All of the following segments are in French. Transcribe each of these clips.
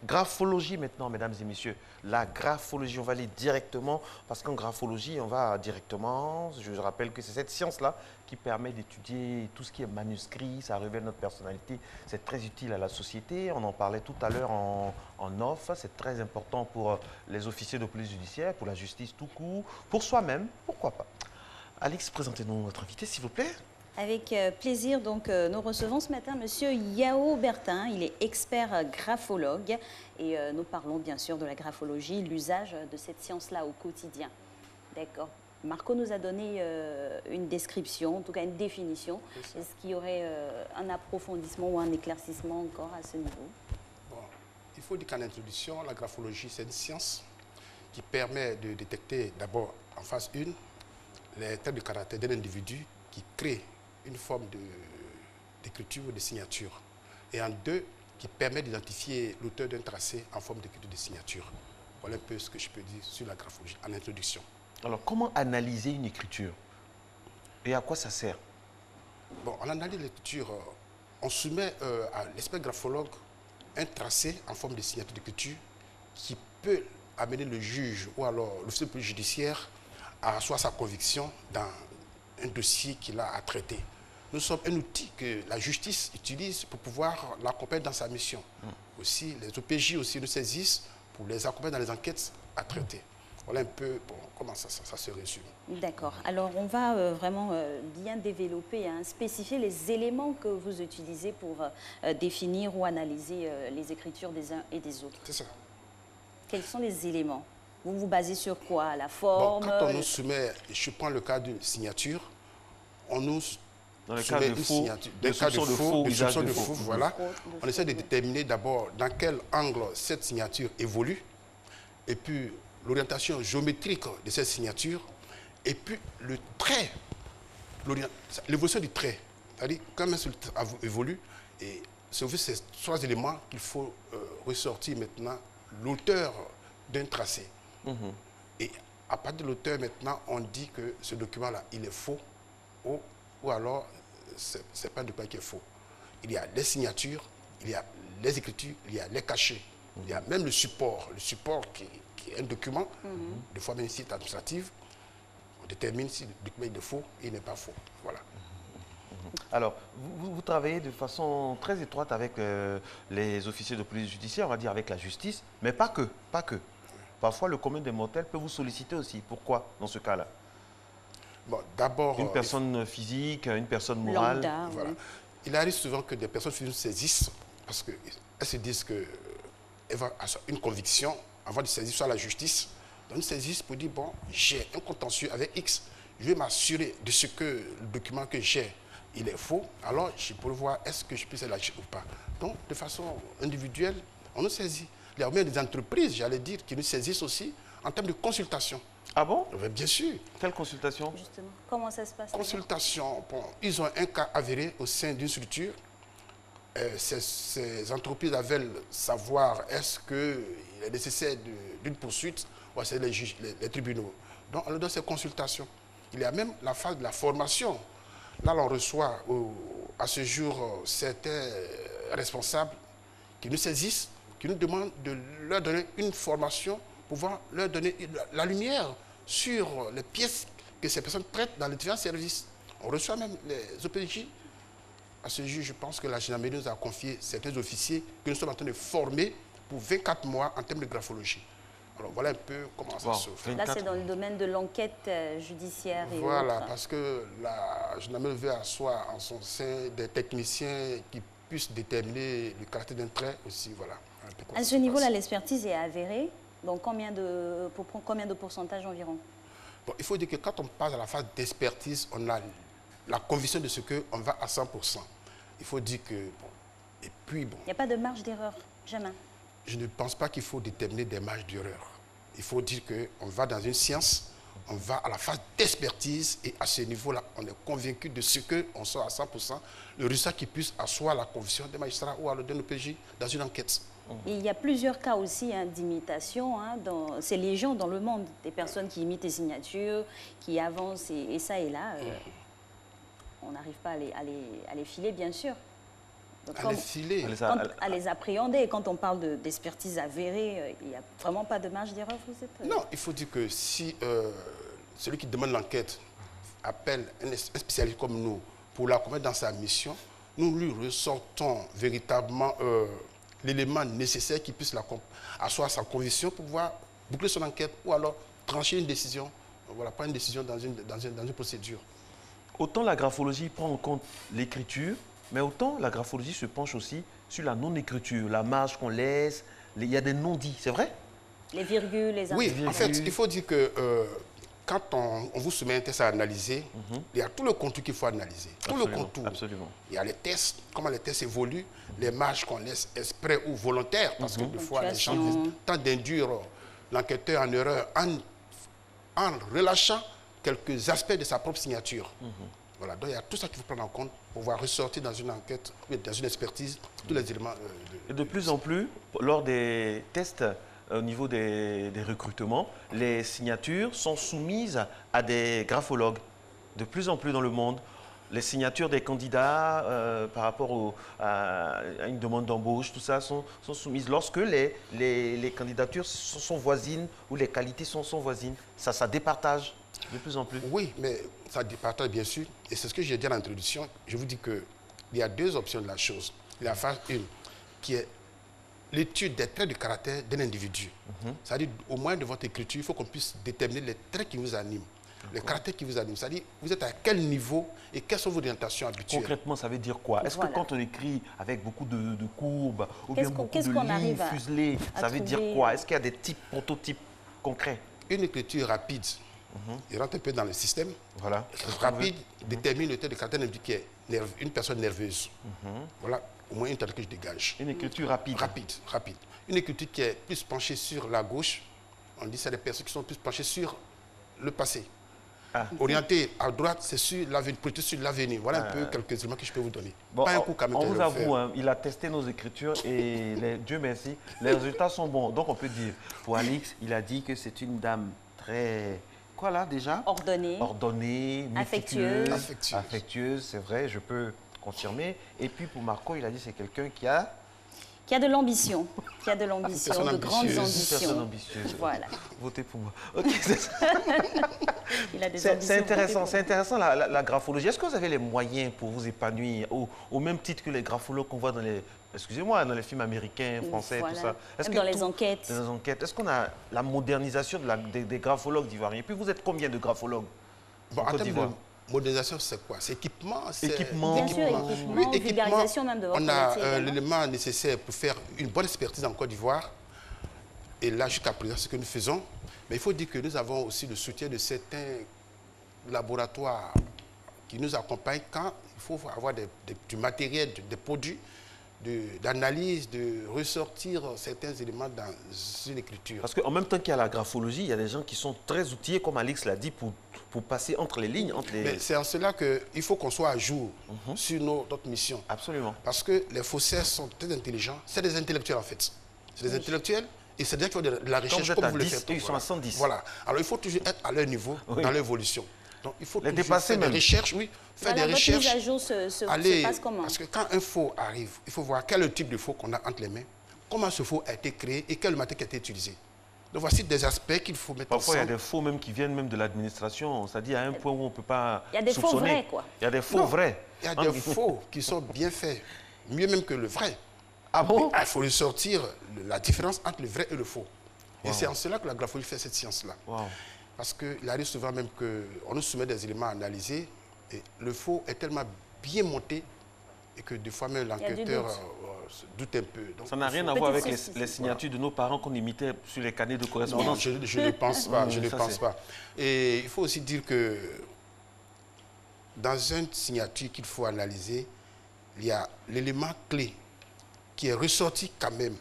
Graphologie maintenant, mesdames et messieurs. La graphologie, on va aller directement, parce qu'en graphologie, on va directement, je rappelle que c'est cette science-là qui permet d'étudier tout ce qui est manuscrit, ça révèle notre personnalité, c'est très utile à la société. On en parlait tout à l'heure en off, c'est très important pour les officiers de police judiciaire, pour la justice tout court, pour soi-même, pourquoi pas. Alex, présentez-nous notre invité, s'il vous plaît. Avec plaisir, donc, nous recevons ce matin Monsieur Yao Bertin. Il est expert graphologue et nous parlons bien sûr de la graphologie, l'usage de cette science-là au quotidien. D'accord. Marco nous a donné une description, en tout cas une définition. Est-ce qu'il y aurait un approfondissement ou un éclaircissement encore à ce niveau? Bon, il faut dire qu'en introduction, la graphologie, c'est une science qui permet de détecter d'abord en phase 1 les traits de caractère d'un individu qui crée une forme d'écriture ou de signature. Et en 2, qui permet d'identifier l'auteur d'un tracé en forme d'écriture de signature. Voilà un peu ce que je peux dire sur la graphologie en introduction. Alors, comment analyser une écriture? Et à quoi ça sert? Bon, en analyse l'écriture, on soumet à l'expert graphologue un tracé en forme de signature d'écriture qui peut amener le juge ou alors l'officier de police judiciaire à asseoir sa conviction dans un dossier qu'il a à traiter. Nous sommes un outil que la justice utilise pour pouvoir l'accompagner dans sa mission. Aussi, les OPJ aussi nous saisissent pour les accompagner dans les enquêtes à traiter. Voilà un peu comment ça se résume. D'accord. Alors, on va vraiment bien développer, spécifier les éléments que vous utilisez pour définir ou analyser les écritures des uns et des autres. C'est ça. Quels sont les éléments? Vous vous basez sur quoi? La forme? Bon, quand on nous soumet, je prends le cas d'une signature, on nous Dans le cas soumet de une faux, signature, de soupçon de faux, de usage soupçon de de faux. faux, voilà. On essaie de déterminer d'abord dans quel angle cette signature évolue, et puis l'orientation géométrique de cette signature, et puis le trait, l'évolution du trait. C'est-à-dire, comment ce trait évolue, et c'est ces 3 éléments qu'il faut ressortir maintenant l'auteur d'un tracé. Et à partir de l'auteur, maintenant, on dit que ce document-là, il est faux, ou alors, ce n'est pas un document qui est faux. Il y a les signatures, il y a les écritures, il y a les cachets, il y a même le support qui est un document, de fois même site administrative, on détermine si le document est faux et il n'est pas faux. Voilà. Alors, vous travaillez de façon très étroite avec les officiers de police judiciaire, on va dire avec la justice, mais pas que, pas que. Parfois, le commun des mortels peut vous solliciter aussi. Pourquoi, dans ce cas-là? Bon, d'abord... Une personne physique, une personne morale. Lambda, voilà. oui. Il arrive souvent que des personnes physiques nous saisissent parce qu'elles se disent qu'elles vont avoir une conviction avant de saisir soit la justice. Donc, nous saisissent pour dire, bon, j'ai un contentieux avec X, je vais m'assurer de ce que le document que j'ai, il est faux, alors je pourrais voir est-ce que je peux lâcher ou pas. Donc, de façon individuelle, on nous saisit. Il y a même des entreprises, j'allais dire, qui nous saisissent aussi en termes de consultation. Ah bon? Mais bien sûr. Quelle consultation? Justement, comment ça se passe? Consultation, bon, ils ont un cas avéré au sein d'une structure. Ces entreprises veulent savoir est-ce qu'il est nécessaire d'une poursuite ou c'est les juges, les tribunaux. Donc, on leur donne ces consultations. Il y a même la phase de la formation. Là, on reçoit à ce jour certains responsables qui nous saisissent, qui nous demandent de leur donner une formation pour pouvoir leur donner la lumière sur les pièces que ces personnes traitent dans les différents services. On reçoit même les OPJ. À ce jour, je pense que la gendarmerie nous a confié certains officiers que nous sommes en train de former pour 24 mois en termes de graphologie. Alors voilà un peu comment ça se fait. Là, c'est dans le domaine de l'enquête judiciaire et voilà, autres. parce que la gendarmerie veut asseoir en son sein des techniciens qui puissent déterminer le caractère d'un trait aussi. Voilà. À ce niveau-là, l'expertise est avérée. Donc, combien de pourcentage environ? Bon, il faut dire que quand on passe à la phase d'expertise, on a la conviction de ce qu'on va à 100%. Il faut dire que... Bon, et puis, bon... Il n'y a pas de marge d'erreur, jamais. Je ne pense pas qu'il faut déterminer des marges d'erreur. Il faut dire qu'on va dans une science, on va à la phase d'expertise et à ce niveau-là, on est convaincu de ce qu'on sort à 100%, le résultat qui puisse asseoir la conviction des magistrats ou alors d'un OPJ dans une enquête. Il y a plusieurs cas aussi d'imitation. C'est légion dans le monde. Des personnes qui imitent les signatures, qui avancent et ça et là. On n'arrive pas à les filer, bien sûr. À les filer. À les appréhender. Et quand on parle d'expertise avérée, il n'y a vraiment pas de marge d'erreur, vous êtes... Non, il faut dire que si celui qui demande l'enquête appelle un spécialiste comme nous pour l'accompagner dans sa mission, nous lui ressortons véritablement l'élément nécessaire qui puisse asseoir sa conviction pour pouvoir boucler son enquête ou alors trancher une décision, voilà, prendre une décision dans une procédure. Autant la graphologie prend en compte l'écriture, mais autant la graphologie se penche aussi sur la non-écriture, la marge qu'on laisse, il y a des non-dits, c'est vrai? Les virgules, les Oui, en fait, il faut dire que quand on vous soumet un test à analyser, il y a tout le contenu qu'il faut analyser. Tout le contour. Absolument. Il y a les tests, comment les tests évoluent, les marges qu'on laisse exprès ou volontaires, parce que des fois, les gens tentent d'induire l'enquêteur en erreur en relâchant quelques aspects de sa propre signature. Voilà, donc il y a tout ça qu'il faut prendre en compte pour pouvoir ressortir dans une enquête, dans une expertise, tous les éléments. Et de plus en plus, lors des tests, au niveau des recrutements, les signatures sont soumises à des graphologues. De plus en plus dans le monde, les signatures des candidats par rapport à une demande d'embauche, tout ça sont soumises. Lorsque les candidatures sont voisines ou les qualités sont voisines, ça départage de plus en plus. Oui, mais ça départage bien sûr. Et c'est ce que j'ai dit à l'introduction. Je vous dis qu'il y a deux options de la chose. Il y a la phase 1 qui est l'étude des traits de caractère d'un individu. C'est-à-dire, au moins de votre écriture, il faut qu'on puisse déterminer les traits qui vous animent, les caractères qui vous animent. C'est-à-dire, vous êtes à quel niveau et quelles sont vos orientations habituelles. Concrètement, ça veut dire quoi? Est-ce que quand on écrit avec beaucoup de courbes ou bien beaucoup de lignes fuselées, ça veut dire quoi? Est-ce qu'il y a des types, prototypes concrets? Une écriture rapide, il rentre un peu dans le système. Voilà. Rapide détermine le trait de caractère d'un individu qui est une personne nerveuse. Voilà. Au moins une telle que je dégage. Une écriture rapide. Rapide. Une écriture qui est plus penchée sur la gauche. On dit que c'est des personnes qui sont plus penchées sur le passé. Orientée à droite, c'est sur l'avenir, plutôt sur l'avenir. Voilà un peu quelques éléments que je peux vous donner. Bon, pas un coup quand même. On vous avoue, hein, il a testé nos écritures et Dieu merci, les résultats sont bons. Donc on peut dire, pour Alix, il a dit que c'est une dame très... Quoi là déjà? Ordonnée, affectueuse, c'est vrai, je peux confirmer. Et puis pour Marco, il a dit c'est quelqu'un qui a de l'ambition, de grandes ambitions. Personne ambitieuse. Voilà. Votez pour moi. Okay, c'est intéressant, la graphologie. Est-ce que vous avez les moyens pour vous épanouir au même titre que les graphologues qu'on voit dans les, dans les films américains, français, tout ça? Même dans les enquêtes. Dans les enquêtes. Est-ce qu'on a la modernisation des graphologues d'ivoiriens? Et puis vous êtes combien de graphologues en Côte d'Ivoire? Modernisation, c'est quoi? C'est équipement. Bien sûr, équipement, vulgarisation même de votre métier. On a l'élément nécessaire pour faire une bonne expertise en Côte d'Ivoire. Et là, jusqu'à présent, ce que nous faisons. Mais il faut dire que nous avons aussi le soutien de certains laboratoires qui nous accompagnent quand il faut avoir du matériel, des produits d'analyse, de ressortir certains éléments dans une écriture. Parce qu'en même temps qu'il y a la graphologie, il y a des gens qui sont très outillés, comme Alix l'a dit, pour passer entre les lignes. C'est en cela qu'il faut qu'on soit à jour sur notre mission. Absolument. Parce que les faussaires sont très intelligents. C'est des intellectuels en fait. C'est des intellectuels et c'est des gens qui font de la recherche comme vous le faites. Ils sont à 110. Voilà. Alors il faut toujours être à leur niveau dans l'évolution. Donc il faut les dépasser faire des recherches, faire des recherches. Votre mise à jour se passe comment? Parce que quand un faux arrive, il faut voir quel est le type de faux qu'on a entre les mains, comment ce faux a été créé et quel matériel a été utilisé. Donc voici des aspects qu'il faut mettre ensemble. Parfois, il y a des faux même qui viennent même de l'administration, c'est-à-dire à un point où on ne peut pas soupçonner. Il y a des faux vrais, quoi. Il y a des faux vrais. Il y a des faux qui sont bien faits, mieux même que le vrai. Ah bon? Il faut ressortir la différence entre le vrai et le faux. Et c'est en cela que la graphologie fait cette science-là. Parce qu'il arrive souvent même qu'on nous soumet des éléments à analyser et le faux est tellement bien monté et que des fois même l'enquêteur se doute un peu. Donc, ça n'a rien à voir avec les signatures de nos parents qu'on imitait sur les carnets de correspondance. Non, je ne pense pas. Je ne pense pas. Et il faut aussi dire que dans une signature qu'il faut analyser, il y a l'élément clé qui est ressorti quand même,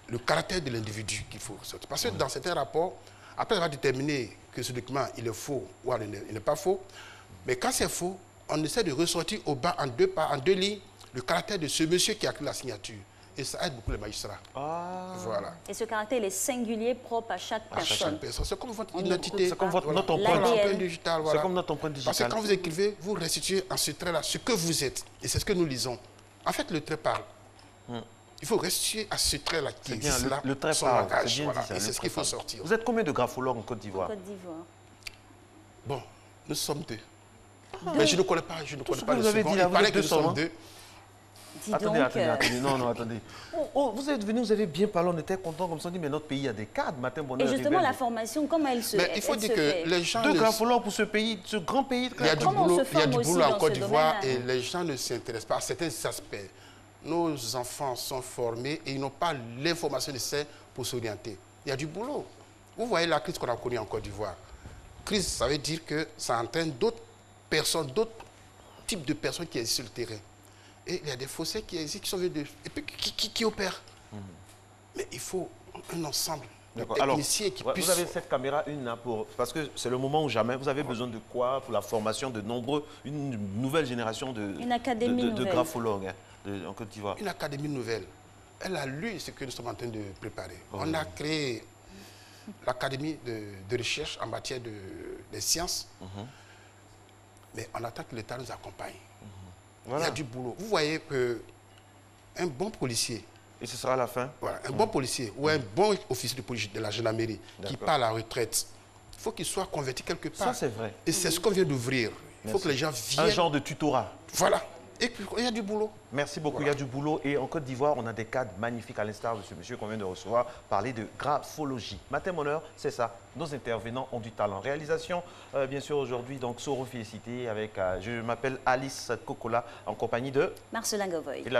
le caractère de l'individu qu'il faut ressortir. Parce que dans certains rapports, après avoir déterminé que ce document il est faux ou il n'est pas faux, mais quand c'est faux, on essaie de ressortir au bas en deux lignes le caractère de ce monsieur qui a créé la signature. Et ça aide beaucoup les magistrats. Voilà. Et ce caractère il est singulier, propre à chaque personne. C'est comme votre identité. C'est comme notre empreinte digitale. C'est comme notre empreinte digitale. Parce que quand vous écrivez, vous restituez en ce trait-là ce que vous êtes. Et c'est ce que nous lisons. En fait, le trait parle. Il faut rester à ce trait-là qui existe là. Le trait son parle, langage, c'est bien voilà. dit ça. Et c'est ce qu'il faut sortir. Vous êtes combien de graphologues en Côte En d'Ivoire? Côte d'Ivoire. Bon, nous sommes 2. Mais je ne connais pas, je ne connais pas vous le avez second. dit là, Il vous paraît êtes que nous sommes 200, 2. Dis Attendez, donc, attendez. Non, attendez. Vous êtes venu, vous avez bien parlé, on était contents comme ça, on dit, mais notre pays a des cadres, matin, bonheur. Et justement, rebelle. la formation, comment elle se Mais il faut elle dire se que fait les gens... Deux ne- graphologues pour ce pays, ce grand pays. Il y a du Comment on boulot, se il y a forme du aussi boulot en dans Côte ce d'Ivoire et domaine-là? les gens ne s'intéressent pas à certains aspects. Nos enfants sont formés et ils n'ont pas l'information nécessaire pour s'orienter. Il y a du boulot. Vous voyez la crise qu'on a connue en Côte d'Ivoire. Crise, ça veut dire que ça entraîne d'autres personnes, d'autres types de personnes qui existent sur le terrain. Et il y a des fossés qui existent, qui sont venus et puis qui opèrent. Mais il faut un ensemble de D'accord. Alors, techniciens qui puissent... vous avez cette caméra, une là, parce que c'est le moment où jamais. Vous avez besoin de quoi pour la formation de une nouvelle génération Une académie de nouvelle. graphologues en Côte d'Ivoire? Une académie nouvelle. Elle a lu ce que nous sommes en train de préparer. On a créé l'académie de recherche en matière des sciences. Mais on attend que l'État nous accompagne. Voilà. Il y a du boulot. Vous voyez qu'un bon policier, Et ce sera la fin. voilà, un bon policier ou un bon officier de police de la gendarmerie qui part à la retraite, il faut qu'il soit converti quelque part. Ça, c'est vrai. Et c'est ce qu'on vient d'ouvrir. Il faut Merci. que les gens viennent. Un genre de tutorat. Voilà. Et puis, il y a du boulot. Merci beaucoup, Voilà. il y a du boulot. Et en Côte d'Ivoire, on a des cadres magnifiques, à l'instar de ce monsieur qu'on vient de recevoir, parler de graphologie. Matin Bonheur, c'est ça. Nos intervenants ont du talent. Réalisation, bien sûr, aujourd'hui, donc, Soro Félicité avec, je m'appelle Alice Kokola, en compagnie de... Marcelin Govoy. Et la